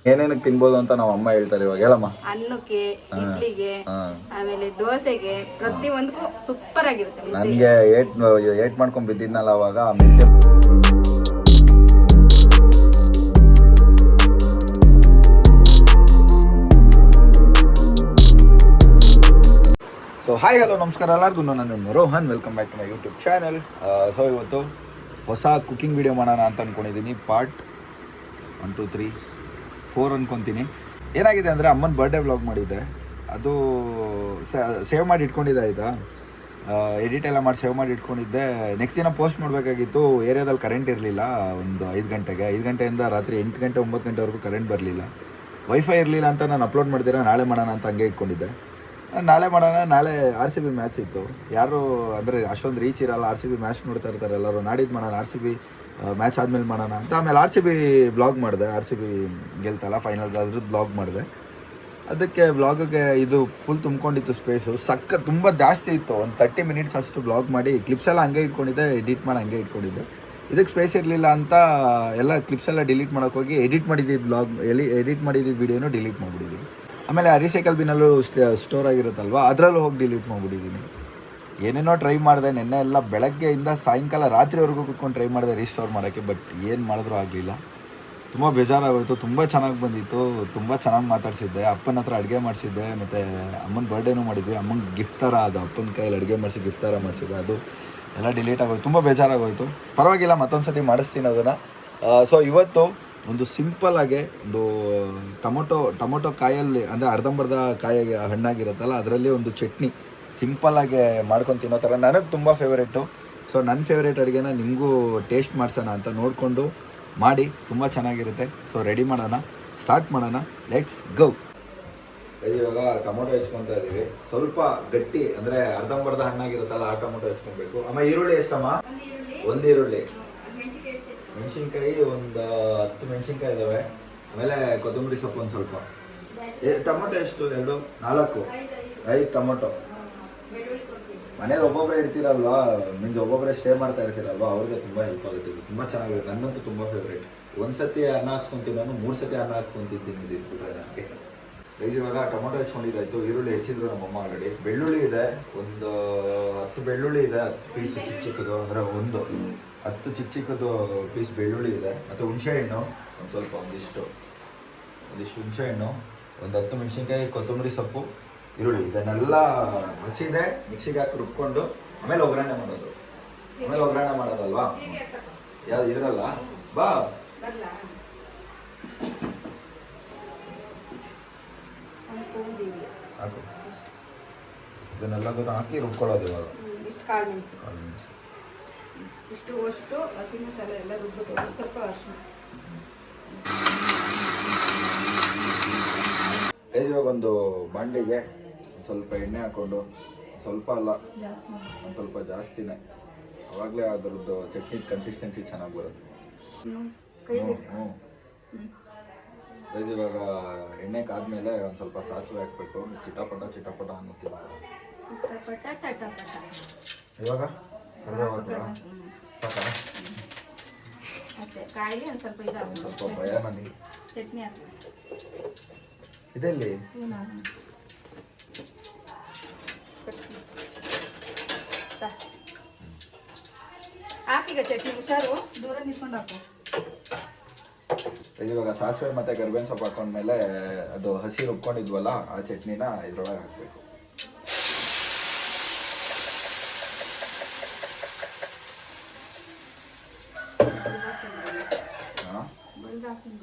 ಏನೇನಕ್ಕೆ ತಿನ್ಬೋದು ಅಂತ ನಾವು ಅಮ್ಮ ಹೇಳ್ತಾರೆ ಇವಾಗ. ಹೇಳಮ್ಮ. ಅನ್ನಕ್ಕೆ, ಇಡ್ಲಿಗೆ, ಆಮೇಲೆ ದೋಸೆಗೆ, ಪ್ರತಿಯೊಂದಕ್ಕೂ ಸೂಪರ್ ಆಗಿರುತ್ತೆ. ನನಗೆ ಏಟ್ ಮಾಡ್ಕೊಂಡ್ ಬಿದ್ದಿದ್ನಲ್ಲ ಅವಾಗ ಮೆಂತ್ಯ. ಸೊ ಹಾಯ್ ಹಲೋ ನಮಸ್ಕಾರ ಎಲ್ಲರಿಗೂ, ನಾನು Rohan. Welcome back to my YouTube channel. So ಇವತ್ತು ಹೊಸ ಕುಕಿಂಗ್ ವಿಡಿಯೋ ಮಾಡೋಣ ಅಂತ ಅಂದ್ಕೊಂಡಿದ್ದೀನಿ. ಪಾರ್ಟ್ 1, 2, 3, 4 ಅಂದ್ಕೊತೀನಿ. ಏನಾಗಿದೆ ಅಂದರೆ ಅಮ್ಮನ ಬರ್ಡೇ ವ್ಲಾಗ್ ಮಾಡಿದ್ದೆ, ಅದು ಸೇವ್ ಮಾಡಿ ಇಟ್ಕೊಂಡಿದ್ದೆ. ಆಯಿತಾ, ಎಡಿಟ್ ಎಲ್ಲ ಮಾಡಿ ಸೇವ್ ಮಾಡಿ ಇಟ್ಕೊಂಡಿದ್ದೆ. ನೆಕ್ಸ್ಟ್ ದಿನ ಪೋಸ್ಟ್ ಮಾಡಬೇಕಾಗಿತ್ತು. ಏರಿಯಾದಲ್ಲಿ ಕರೆಂಟ್ ಇರಲಿಲ್ಲ. ಒಂದು 5 ಗಂಟೆಯಿಂದ ರಾತ್ರಿ 8 ಗಂಟೆ 9 ಗಂಟೆವರೆಗೂ ಕರೆಂಟ್ ಬರಲಿಲ್ಲ. ವೈಫೈ ಇರಲಿಲ್ಲ ಅಂತ ನಾನು ಅಪ್ಲೋಡ್ ಮಾಡ್ತೀರಾ ನಾಳೆ ಮಾಡೋಣ ಅಂತ ಹಂಗೆ ಇಟ್ಕೊಂಡಿದ್ದೆ. ನಾಳೆ ಮಾಡೋಣ. ನಾಳೆ RCB ಮ್ಯಾಚ್ ಇತ್ತು. ಯಾರು ಅಂದರೆ ಅಷ್ಟೊಂದು ರೀಚ್ ಇರಲ್ಲ. RCB ಮ್ಯಾಚ್ ನೋಡ್ತಾ ಇರ್ತಾರೆ ಎಲ್ಲರೂ. ನಾಡಿದ್ದು ಮಾಡೋಣ, RCB ಮ್ಯಾಚ್ ಆದಮೇಲೆ ಮಾಡೋಣ ಅಂತ. ಆಮೇಲೆ RCB ವ್ಲಾಗ್ ಮಾಡಿದೆ. RCB ಗೆಲ್ತಲ್ಲ ಫೈನಲ್, ಅದ್ರದ್ದು ವ್ಲಾಗ್ ಮಾಡಿದೆ. ಅದಕ್ಕೆ ವ್ಲಾಗಿಗೆ ಇದು ಫುಲ್ ತುಂಬ್ಕೊಂಡಿತ್ತು ಸ್ಪೇಸು. ತುಂಬ ಜಾಸ್ತಿ ಇತ್ತು. ಒಂದು 30 ಮಿನಿಟ್ಸ್ ಅಷ್ಟು ವ್ಲಾಗ್ ಮಾಡಿ ಕ್ಲಿಪ್ಸ್ ಎಲ್ಲ ಹಂಗೆ ಇಟ್ಕೊಂಡಿದ್ದೆ, ಎಡಿಟ್ ಮಾಡಿ ಹಂಗೆ ಇಟ್ಕೊಂಡಿದ್ದೆ. ಇದಕ್ಕೆ ಸ್ಪೇಸ್ ಇರಲಿಲ್ಲ ಅಂತ ಎಲ್ಲ ಕ್ಲಿಪ್ಸ್ ಎಲ್ಲ ಡಿಲೀಟ್ ಮಾಡೋಕ್ಕೆ ಹೋಗಿ ಎಡಿಟ್ ಮಾಡಿದ್ದಿದ್ದು ವಿಡಿಯೋನು ಡಿಲೀಟ್ ಮಾಡಿಬಿಟ್ಟಿದ್ದೀನಿ. ಆಮೇಲೆ ರೀಸೈಕಲ್ ಬಿನಲ್ಲೂ ಸ್ಟೋರ್ ಆಗಿರುತ್ತಲ್ವ, ಅದರಲ್ಲೂ ಹೋಗಿ ಡಿಲೀಟ್ ಮಾಡಿಬಿಟ್ಟಿದ್ದೀನಿ. ಏನೇನೋ ಟ್ರೈ ಮಾಡಿದೆ. ನೆನ್ನೆ ಎಲ್ಲ ಬೆಳಗ್ಗೆಯಿಂದ ಸಾಯಂಕಾಲ ರಾತ್ರಿವರೆಗೂ ಕೂತ್ಕೊಂಡು ಟ್ರೈ ಮಾಡಿದೆ ರೀಸ್ಟೋರ್ ಮಾಡೋಕ್ಕೆ. ಬಟ್ ಏನು ಮಾಡಿದ್ರೂ ಆಗಲಿಲ್ಲ. ತುಂಬ ಬೇಜಾರಾಗೋಯಿತು. ತುಂಬ ಚೆನ್ನಾಗಿ ಬಂದಿತ್ತು. ತುಂಬ ಚೆನ್ನಾಗಿ ಮಾತಾಡ್ಸಿದ್ದೆ. ಅಪ್ಪನ ಹತ್ರ ಅಡುಗೆ ಮಾಡಿಸಿದ್ದೆ. ಮತ್ತು ಅಮ್ಮನ ಬರ್ಡೇನೂ ಮಾಡಿದ್ವಿ. ಅಮ್ಮಂಗೆ ಗಿಫ್ಟ್ ಥರ ಅದು ಅಪ್ಪನ ಕೈಯಲ್ಲಿ ಅಡುಗೆ ಮಾಡಿಸಿ ಗಿಫ್ಟ್ ಥರ ಮಾಡಿಸಿದ್ದೆ. ಅದು ಎಲ್ಲ ಡಿಲೀಟ್ ಆಗೋಯ್ತು. ತುಂಬ ಬೇಜಾರಾಗೋಯಿತು. ಪರವಾಗಿಲ್ಲ, ಮತ್ತೊಂದು ಸತಿ ಮಾಡಿಸ್ತೀನಿ ಅದನ್ನು. ಸೊ ಇವತ್ತು ಒಂದು ಸಿಂಪಲ್ಲಾಗೆ ಒಂದು ಟೊಮೊಟೊ ಕಾಯಲ್ಲಿ, ಅಂದರೆ ಅರ್ಧಂಬರ್ಧ ಕಾಯಿಗೆ ಹಣ್ಣಾಗಿರುತ್ತಲ್ಲ, ಅದರಲ್ಲಿ ಒಂದು ಚಟ್ನಿ ಸಿಂಪಲ್ಲಾಗೆ ಮಾಡ್ಕೊಂಡು ತಿನ್ನೋ ಥರ ನನಗೆ ತುಂಬ ಫೇವರೇಟು. ಸೊ ನನ್ನ ಫೇವ್ರೇಟ್ ಅಡುಗೆನ ನಿಮಗೂ ಟೇಸ್ಟ್ ಮಾಡಿಸೋಣ ಅಂತ ನೋಡಿಕೊಂಡು ಮಾಡಿ. ತುಂಬ ಚೆನ್ನಾಗಿರುತ್ತೆ. ಸೊ ರೆಡಿ ಮಾಡೋಣ, ಸ್ಟಾರ್ಟ್ ಮಾಡೋಣ. Let's go. ಇವಾಗ ಟೊಮೊಟೊ ಹೆಚ್ಕೊತಾ ಇದ್ದೀವಿ. ಸ್ವಲ್ಪ ಗಟ್ಟಿ ಅಂದರೆ ಅರ್ಧಂಬರ್ಧ ಹಣ್ಣಾಗಿರುತ್ತಲ್ಲ ಆ ಟೊಮೊಟೊ ಹೆಚ್ಕೊಬೇಕು. ಅಮ್ಮ ಈರುಳ್ಳಿ ಎಷ್ಟಮ್ಮ? ಒಂದು ಈರುಳ್ಳಿ. ಮೆಣಸಿನ್ಕಾಯಿ ಒಂದು 10 ಮೆಣಸಿನ್ಕಾಯಿ ಇದ್ದಾವೆ. ಆಮೇಲೆ ಕೊತ್ತಂಬರಿ ಸೊಪ್ಪು ಒಂದು ಸ್ವಲ್ಪ. ಟೊಮೊಟೊ ಎಷ್ಟು? 2, 4, 5 ಟೊಮೊಟೊ. ಮನೇಲಿ ಒಬ್ಬೊಬ್ಬರೇ ಇಡ್ತೀರಲ್ವಾ, ಮೀನ್ಸ್ ಒಬ್ಬೊಬ್ಬರೇ ಸ್ಟೇ ಮಾಡ್ತಾ ಇರ್ತೀರಲ್ವಾ, ಅವ್ರಿಗೆ ತುಂಬ ಹೆಲ್ಪ್ ಆಗುತ್ತೆ. ತುಂಬ ಚೆನ್ನಾಗಿರುತ್ತೆ. ನನ್ನಂತೂ ತುಂಬ ಫೇವ್ರೇಟ್. ಒಂದು ಸತಿ ಅನ್ನ ಹಾಕ್ಸ್ಕೊತೀನಿ ನಾನು, 3 ಸತಿ ಅನ್ನ ಹಾಕ್ಸ್ಕೊತಿದ್ದೀನಿ ಇದ್ಬಿಟ್ರೆ ನನಗೆ. ಇವಾಗ ಟೊಮೊಟೊ ಹೆಚ್ಕೊಂಡಿದ್ದಾಯಿತು. ಈರುಳ್ಳಿ ಹೆಚ್ಚಿದ್ರು ನಮ್ಮಮ್ಮ ಆಲ್ರೆಡಿ. ಬೆಳ್ಳುಳ್ಳಿ ಇದೆ, ಒಂದು 10 ಬೆಳ್ಳುಳ್ಳಿ ಇದೆ. 10 ಪೀಸ್ ಚಿಕ್ಕದು, ಅಂದರೆ 10 ಚಿಕ್ಕದು ಪೀಸ್ ಬೆಳ್ಳುಳ್ಳಿ ಇದೆ. ಮತ್ತು ಹುಣಸೆಹಣ್ಣು ಒಂದಿಷ್ಟು ಹುಣಸೆಹಣ್ಣು, ಒಂದು 10 ಮೆಣಸಿನ್ಕಾಯಿ, ಕೊತ್ತಂಬರಿ ಸೊಪ್ಪು, ಈರುಳ್ಳಿ. ಇದನ್ನೆಲ್ಲ ಹಸಿದೆ ಮಿಕ್ಸಿಗೆ ಹಾಕಿ ರುಬ್ಕೊಂಡು ಆಮೇಲೆ ಒಗ್ಗರಣೆ ಮಾಡೋದಲ್ವಾ? ಯಾವ್ದು ಇದ್ರಲ್ಲ ಬಾ ಹಾಕು. ಇದನ್ನೆಲ್ಲದನ್ನು ಹಾಕಿ ರುಬ್ಕೊಳ್ಳೋದು. ಇವಾಗ ಕಾಳು ಮೆಣಸು ಅಷ್ಟು ಹಸಿ ಮಸಾಲೆ ಎಲ್ಲ ರುಬ್ಬಿಟ್ಟು ಸ್ವಲ್ಪ ಅರಿಶಿನ. ಇವಾಗ ಒಂದು ಬಾಂಡಿಗೆ ಸ್ವಲ್ಪ ಎಣ್ಣೆ ಹಾಕ್ಕೊಂಡು, ಸ್ವಲ್ಪ ಅಲ್ಲ ಒಂದು ಸ್ವಲ್ಪ ಜಾಸ್ತಿನೇ, ಅವಾಗಲೇ ಅದರದ್ದು ಚಟ್ನಿ ಕನ್ಸಿಸ್ಟೆನ್ಸಿ ಚೆನ್ನಾಗಿ ಬರುತ್ತೆ. ಇವಾಗ ಎಣ್ಣೆ ಕಾದ್ಮೇಲೆ ಒಂದು ಸ್ವಲ್ಪ ಸಾಸಿವೆ ಹಾಕಬೇಕು. ಚಿಟಪಟ ಅನ್ನುತ್ತೀವಿ ಇವಾಗ. ಸ್ವಲ್ಪ ಭಯ ನನಗೆ. ಚಟ್ನಿ ಹಾಕಿ ಇದೆಲ್ಲಿ ಹಾಕೀಗ ಚಟ್ನಿ ಹುಷಾರು, ದೂರ ನಿಂತ್ಕೊಂಡು ಹಾಕು. ಇವಾಗ ಸಾಸಿವೆ ಮತ್ತು ಕರಿಬೇವಿನ ಸೊಪ್ಪು ಹಾಕೊಂಡ್ಮೇಲೆ ಅದು ಹಸಿ ರುಬ್ಕೊಂಡಿದ್ವಲ್ಲ ಆ ಚಟ್ನಿನ ಇದ್ರೊಳಗೆ ಹಾಕಬೇಕು.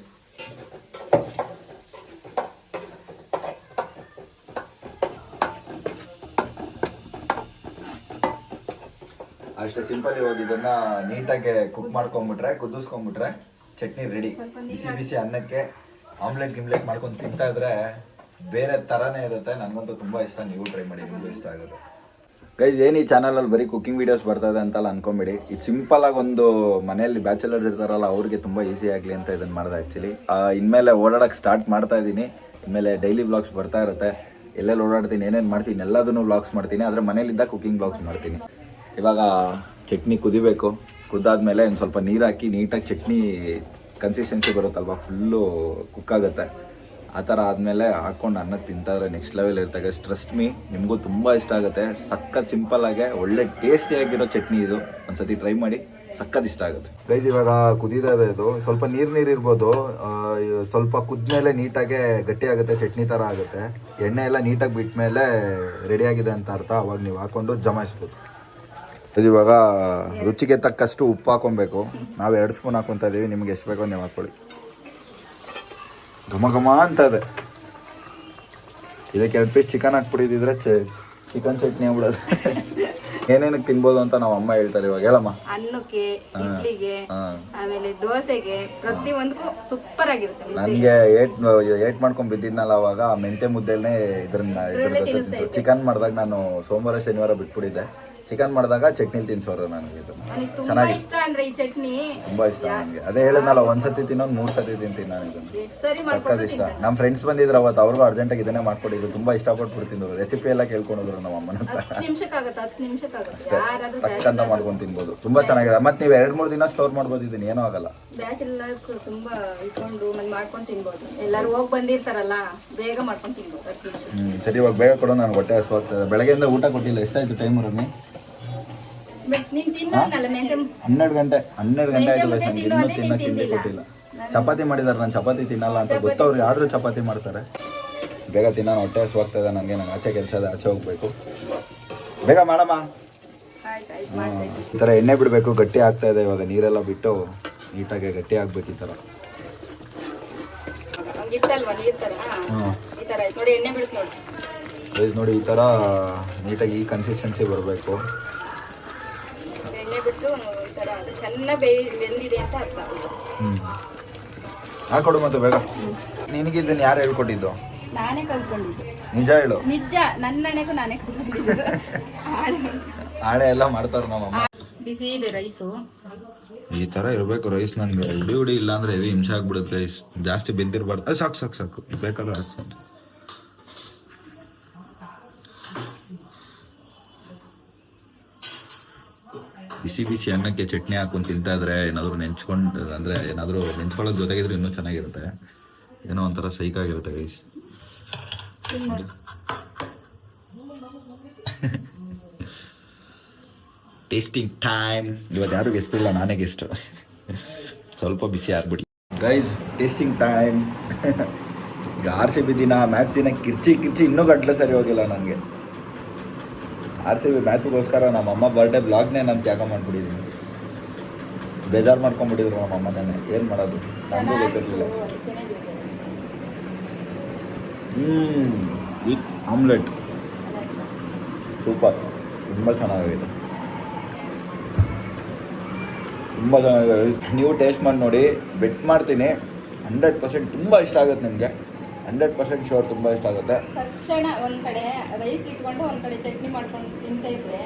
ಅಷ್ಟೇ ಸಿಂಪಲ್. ಇವಾಗ ಇದನ್ನ ನೀಟಾಗಿ ಕುದಿಸ್ಕೊಂಡ್ಬಿಟ್ರೆ ಚಟ್ನಿ ರೆಡಿ. ಬಿಸಿ ಅನ್ನಕ್ಕೆ ಆಮ್ಲೆಟ್ ಮಾಡ್ಕೊಂಡು ತಿಂತಾ ಇದ್ರೆ ಬೇರೆ ಥರನೇ ಇರುತ್ತೆ. ನನಗಂತೂ ತುಂಬ ಇಷ್ಟ. ನೀವು ಟ್ರೈ ಮಾಡಿ, ನಿಮಗೂ ಇಷ್ಟ ಆಗುತ್ತೆ. ಗೈಸ್, ಏನು ಈ ಚಾನಲಲ್ಲಿ ಬರೀ ಕುಕಿಂಗ್ ವೀಡಿಯೋಸ್ ಬರ್ತದೆ ಅಂತಲ್ಲ ಅನ್ಕೊಂಬಿಡಿ. ಇದು ಸಿಂಪಲಾಗಿ ಒಂದು ಮನೆಯಲ್ಲಿ ಬ್ಯಾಚುಲರ್ಸ್ ಇರ್ತಾರಲ್ಲ ಅವ್ರಿಗೆ ತುಂಬ ಈಸಿ ಆಗಲಿ ಅಂತ ಇದನ್ನು ಮಾಡಿದೆ. ಆ್ಯಕ್ಚುಲಿ ಇನ್ಮೇಲೆ ಓಡಾಡೋಕ್ಕೆ ಸ್ಟಾರ್ಟ್ ಮಾಡ್ತಾ ಇದ್ದೀನಿ. ಇನ್ಮೇಲೆ ಡೈಲಿ ವ್ಲಾಗ್ಸ್ ಬರ್ತಾ ಇರುತ್ತೆ. ಎಲ್ಲೆಲ್ಲಿ ಓಡಾಡ್ತೀನಿ, ಏನೇನು ಮಾಡ್ತೀನಿ ಎಲ್ಲದನ್ನು ವ್ಲಾಗ್ಸ್ ಮಾಡ್ತೀನಿ. ಆದರೆ ಮನೇಲಿದ್ದ ಕುಕಿಂಗ್ ವ್ಲಾಗ್ಸ್ ಮಾಡ್ತೀನಿ. ಇವಾಗ ಚಟ್ನಿ ಕುದಿಬೇಕು. ಕುದ್ದಾದ್ಮೇಲೆ ಒಂದು ಸ್ವಲ್ಪ ನೀರು ಹಾಕಿ ನೀಟಾಗಿ ಚಟ್ನಿ ಕನ್ಸಿಸ್ಟೆನ್ಸಿ ಬರುತ್ತಲ್ವ, ಫುಲ್ಲು ಕುಕ್ ಆಗುತ್ತೆ. ಆ ಥರ ಆದಮೇಲೆ ಹಾಕ್ಕೊಂಡು ಅನ್ನಕ್ಕೆ ತಿಂತಾಯಿದ್ರೆ ನೆಕ್ಸ್ಟ್ ಲೆವೆಲ್ ಇರ್ತಾರೆ. ಟ್ರಸ್ಟ್ ಮೀ, ನಿಮಗೂ ತುಂಬ ಇಷ್ಟ ಆಗುತ್ತೆ. ಸಖತ್ ಸಿಂಪಲ್ಲಾಗೆ ಒಳ್ಳೆ ಟೇಸ್ಟಿಯಾಗಿರೋ ಚಟ್ನಿ ಇದು. ಒಂದ್ಸತಿ ಟ್ರೈ ಮಾಡಿ, ಸಖತ್ ಇಷ್ಟ ಆಗುತ್ತೆ. ಗೈಸ್ ಇವಾಗ ಕುದೀತಾ ಇದೆ ಇದು. ಸ್ವಲ್ಪ ನೀರು ಇರ್ಬೋದು, ಸ್ವಲ್ಪ ಕುದ್ಮೇಲೆ ನೀಟಾಗೆ ಗಟ್ಟಿ ಆಗುತ್ತೆ, ಚಟ್ನಿ ಥರ ಆಗುತ್ತೆ. ಎಣ್ಣೆ ಎಲ್ಲ ನೀಟಾಗಿ ಬಿಟ್ಟ ಮೇಲೆ ರೆಡಿಯಾಗಿದೆ ಅಂತ ಅರ್ಥ. ಅವಾಗ ನೀವು ಹಾಕ್ಕೊಂಡು ಜಮಾಯಿಸ್ಬೋದು. ಇದು ಇವಾಗ ರುಚಿಗೆ ತಕ್ಕಷ್ಟು ಉಪ್ಪು ಹಾಕೊಬೇಕು. ನಾವು 2 ಸ್ಪೂನ್ ಹಾಕೊತಾ ಇದೀವಿ, ನಿಮ್ಗೆ ಎಷ್ಟು ಬೇಕೋ ನೀವು ಹಾಕ್ಕೊಳ್ಳಿ. ಘಮ ಘಮ ಅಂತ ಇದೆ. ಇದಕ್ಕೆ 2 ಪೀಸ್ ಚಿಕನ್ ಹಾಕ್ಬಿಟ್ಟಿದ್ರೆ ಚಿಕನ್ ಚಟ್ನಿ ಆಗ್ಬಿಡೋದು. ಏನೇನಕ್ಕೆ ತಿನ್ಬೋದು ಅಂತ ನಾವು ಅಮ್ಮ ಹೇಳ್ತಾರೆ ಇವಾಗ. ಹೇಳಮ್ಮ. ಅನ್ನಕ್ಕೆ, ಇಡ್ಲಿಗೆ, ಆಮೇಲೆ ದೋಸೆಗೆ, ಪ್ರತಿಯೊಂದಕ್ಕೂ ಸೂಪರ್ ಆಗಿರುತ್ತೆ. ನನಗೆ ಏಟ್ ಮಾಡ್ಕೊಂಡ್ ಬಿದ್ದಿದ್ನಲ್ಲ ಅವಾಗ ಮೆಂತೆ ಮುದ್ದೆನೇ ಇದ್ರ ಚಿಕನ್ ಮಾಡಿದಾಗ ನಾನು ಸೋಮವಾರ ಶನಿವಾರ ಬಿಟ್ಬಿಟ್ಟಿದ್ದೆ. ಚಿಕನ್ ಮಾಡಿದಾಗ ಚಟ್ನಿ ತಿನ್ಸೋರು ನನಗೆ. ಇದು ಚೆನ್ನಾಗಿ ಇಷ್ಟ ಅಂದ್ರೆ ಈ ಚಟ್ನಿ ತುಂಬಾ ಇಷ್ಟ ನನಗೆ. ಅದೇ ಹೇಳಿದ್ನಲ್ಲ, 1 ಸತಿ ತಿನ್ನೋದು 3 ಸತಿ ತಿಂತೀನಿ ನಾನು. ಇದನ್ನು ಸಕ್ಕತ್ ಇಷ್ಟ. ನಮ್ಮ ಫ್ರೆಂಡ್ಸ್ ಬಂದಿದ್ರು ಅವತ್ತು, ಅವ್ರಿಗೂ ಅರ್ಜೆಂಟಾಗಿ ಇದನ್ನೇ ಮಾಡ್ಕೊಟ್ಟಿದ್ರು. ತುಂಬಾ ಇಷ್ಟಪಟ್ಟು ತಿಂದ್ರು. ರೆಸಿಪಿ ಎಲ್ಲ ಕೇಳ್ಕೊಂಡಿದ್ರು ನಮ್ಮ ಅಮ್ಮನ ಹತ್ರ. ಅಷ್ಟೇ ತಕ್ಕಂತ ಮಾಡ್ಕೊಂಡು ತಿನ್ಬೋದು. ತುಂಬಾ ಚೆನ್ನಾಗಿದೆ. ಮತ್ತೆ ನೀವು 2-3 ದಿನ ಸ್ಟೋರ್ ಮಾಡ್ಬೋದು. ಇದನ್ನ ಏನೂ ಆಗಲ್ಲ. ಬ್ಯಾಚುಲರ್ಸ್ ತುಂಬಾ ಇಟ್ಕೊಂಡು ಮಾಡ್ಕೊಂಡು ತಿನ್ಬೋದು. ಎಲ್ಲರೂ ಹೋಗಿ ಬಂದಿರ್ತಾರಲ್ಲ, ಬೇಗ ಮಾಡ್ಕೊಂಡು ತಿನ್ಬೋದು. ಸರಿ, ಇವಾಗ ಬೇಗ ಕೊಡೋ. ನಾನು ಹೊಟ್ಟೆ ಹಸ್ವಾಗ್ತದೆ. ಬೆಳಗ್ಗೆಯಿಂದ ಊಟ ಕೊಟ್ಟಿಲ್ಲ. ಎಷ್ಟಾಯ್ತು ಟೈಮ್ ರಮ್ಮಿ? 12 ಗಂಟೆ ಆಯ್ತು. ನನಗೆ ಇನ್ನೂ ತಿನ್ನಕ್ಕೆ ತಿಂಡಿ ಕೊಟ್ಟಿಲ್ಲ. ಚಪಾತಿ ಮಾಡಿದಾರೆ. ನಾನು ಚಪಾತಿ ತಿನ್ನಲ್ಲ ಅಂತ ಗೊತ್ತವ್ರು, ಯಾರು ಚಪಾತಿ ಮಾಡ್ತಾರೆ. ಬೇಗ ತಿನ್ನೋಣ, ಹೊಟ್ಟೆ ಹಸ್ವಾಗ್ತದೆ ನನಗೆ. ನಂಗೆ ಆಚೆ ಕೆಲಸ ಇದೆ, ಆಚೆ ಹೋಗ್ಬೇಕು. ಬೇಗ ಮಾಡಮ್ಮ. ಈ ಥರ ಎಣ್ಣೆ ಬಿಡಬೇಕು. ಗಟ್ಟಿ ಆಗ್ತಾ ಇದೆ ಇವಾಗ. ನೀರೆಲ್ಲ ಬಿಟ್ಟು ನೀಟಾಗಿ ಗಟ್ಟಿ ಆಗ್ಬೇಕು ಈ ಥರ. ನೋಡಿ ಈ ಥರ ನೀಟಾಗಿ ಈ ಕನ್ಸಿಸ್ಟೆನ್ಸಿ ಬರಬೇಕು. ಬಿಟ್ಟು ಈ ತರ ಚೆನ್ನಾಗಿ ಬೆಂದಿದೆ ಅಂತ ಅರ್ಥ. ಹಾಕೊಡು ಮತ್ತೆ ಬೇಗ. ನಿನಗೆ ಇದನ್ನ ಯಾರು ಹೇಳ್ಕೊಟ್ಟಿದ್ದು? ನಾನೇ ಕಲ್ತ್ಕೊಂಡಿದ್ದೆ. ನಿಜ ಹೇಳು. ನಿಜ, ನನ್ನನೆಗೂ ನಾನೇ ಕಲ್ತ್ಕೊಂಡಿದ್ದು. ಆಳೆ ಎಲ್ಲ ಮಾಡ್ತಾರೆ ನಮ್ಮಮ್ಮ. ಬಿಸಿ ಇದೆ ರೈಸು. ಈ ತರ ಇರಬೇಕು ರೈಸ್. ನನಗೆ ಉಡಿ ಇಲ್ಲ ಅಂದ್ರೆ ಹೆವಿ ಹಿಂಸೆ ಆಗ್ಬಿಡುತ್ತೆ ರೈಸ್. ಜಾಸ್ತಿ ಬೆಂದಿರಬಾರ್ದು. ಸಾಕು ಬೇಕಾದ್ರೆ ಹಾಕ್ಸೋದು. ಬಿಸಿ ಅನ್ನಕ್ಕೆ ಚಟ್ನಿ ಹಾಕೊಂಡು ತಿಂತಾ ಇದ್ರೆ ಏನಾದರೂ ನೆಂಚ್ಕೊಂಡು, ಅಂದರೆ ಏನಾದರೂ ನೆಂಚ್ಕೊಳ್ಳೋದು ಜೊತೆಗಿದ್ರೆ ಇನ್ನೂ ಚೆನ್ನಾಗಿರುತ್ತೆ. ಏನೋ ಒಂಥರ ಸೈಕಾಗಿರುತ್ತೆ ಗೈಸ್. Tasting time. ಇವತ್ತು ಯಾರು ಗೆಸ್ಟ್ ಇಲ್ಲ, ನಾನೇ ಗೆಸ್ಟು. ಸ್ವಲ್ಪ ಬಿಸಿ ಆಗ್ಬಿಡಿ ಗೈಸ್. Tasting time. ಈಗ RCB ದಿನ, ಮ್ಯಾಚ್ ದಿನ ಕಿರ್ಚಿ ಇನ್ನೂ ಗಂಟ್ಲು ಸರಿ ಹೋಗಿಲ್ಲ ನನಗೆ. RCB ಮ್ಯಾಚ್ಗೋಸ್ಕರ ನಮ್ಮಮ್ಮ ಬರ್ಡೇ ಬ್ಲಾಗ್ನೇ ನಾನು ತ್ಯಾಗ ಮಾಡಿಬಿಟ್ಟಿದ್ದೀನಿ. ಬೇಜಾರು ಮಾಡ್ಕೊಂಡ್ಬಿಟ್ಟಿದ್ರು ನಮ್ಮಮ್ಮನೇ. ಏನು ಮಾಡೋದು ನನಗೂ ಗೊತ್ತಿರಲಿಲ್ಲ. With omelette super. ತುಂಬ ಚೆನ್ನಾಗಿದೆ. ತುಂಬ ಚೆನ್ನಾಗಿದೆ. ನೀವು ಟೇಸ್ಟ್ ಮಾಡಿ ನೋಡಿ. ಬೆಟ್ ಮಾಡ್ತೀನಿ 100% ತುಂಬ ಇಷ್ಟ ಆಗುತ್ತೆ ನಿಮಗೆ. 100% ಶೋರ್ ತುಂಬ ಇಷ್ಟ ಆಗುತ್ತೆ. ತಕ್ಷಣ ಒಂದು ಕಡೆ ರೈಸ್ ಇಟ್ಕೊಂಡು ಒಂದು ಕಡೆ ಚಟ್ನಿ ಮಾಡ್ಕೊಂಡು ತಿಂತಾ ಇದ್ರೆ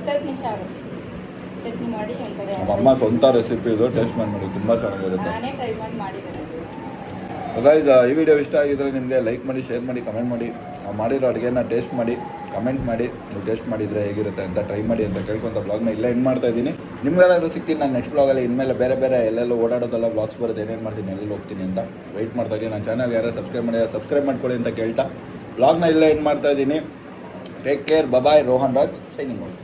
10 ನಿಮಿಷ ಆಗುತ್ತೆ. ಚಟ್ನಿ ಮಾಡಿ ಒಂದು ಕಡೆ. ನಮ್ಮಮ್ಮ ಸ್ವಂತ ರೆಸಿಪಿ ಇದು. ಟೇಸ್ಟ್ ಮಾಡಿ ನೋಡಿ, ತುಂಬ ಚೆನ್ನಾಗಿರುತ್ತೆ. ನಾನೇ ಟ್ರೈ ಮಾಡಿದ್ದೇನೆ. ಗೈಸ್, ಈ ವಿಡಿಯೋ ಇಷ್ಟ ಆಗಿದ್ರೆ ನಿಮಗೆ ಲೈಕ್ ಮಾಡಿ, ಶೇರ್ ಮಾಡಿ, ಕಮೆಂಟ್ ಮಾಡಿ. ಮಾಡಿರೋ ಅಡುಗೆನ ಟೇಸ್ಟ್ ಮಾಡಿ ಕಮೆಂಟ್ ಮಾಡಿ. ನೀವು ಟೇಸ್ಟ್ ಮಾಡಿದರೆ ಹೇಗಿರುತ್ತೆ ಅಂತ ಟ್ರೈ ಮಾಡಿ ಅಂತ ಕೇಳ್ಕೊಂತ ಬ್ಲಾಗ್ನ ಇಲ್ಲೇ ಎಂಡ್ ಮಾಡ್ತಾ ಇದ್ದೀನಿ. ನಿಮ್ಗೆಲ್ಲಾದ್ರೂ ಸಿಗ್ತೀನಿ ನಾನು ನೆಕ್ಸ್ಟ್ ಬ್ಲಾಗಲ್ಲಿ. ಇನ್ಮೇಲೆ ಬೇರೆ ಎಲ್ಲೆಲ್ಲೋ ಓಡಾಡೋದೆಲ್ಲ ಬ್ಲಾಗ್ಸ್ ಬರುತ್ತೆ, ಏನೇನು ಮಾಡ್ತೀನಿ, ಎಲ್ಲೆಲ್ಲಿ ಹೋಗ್ತೀನಿ ಅಂತ ವೆಯ್ಟ್ ಮಾಡ್ತಾ ಇದ್ದೀನಿ. ನನ್ನ ಚಾನಲ್ ಯಾರು ಸಬ್ಸ್ಕ್ರೈಬ್ ಮಾಡ್ಕೊಳ್ಳಿ ಅಂತ ಕೇಳ್ತಾ ಬ್ಲಾಗ್ನ ಇಲ್ಲೇ ಎಂಡ್ ಮಾಡ್ತಾ ಇದ್ದೀನಿ. Take care. Bye. Rohan Raj signing out.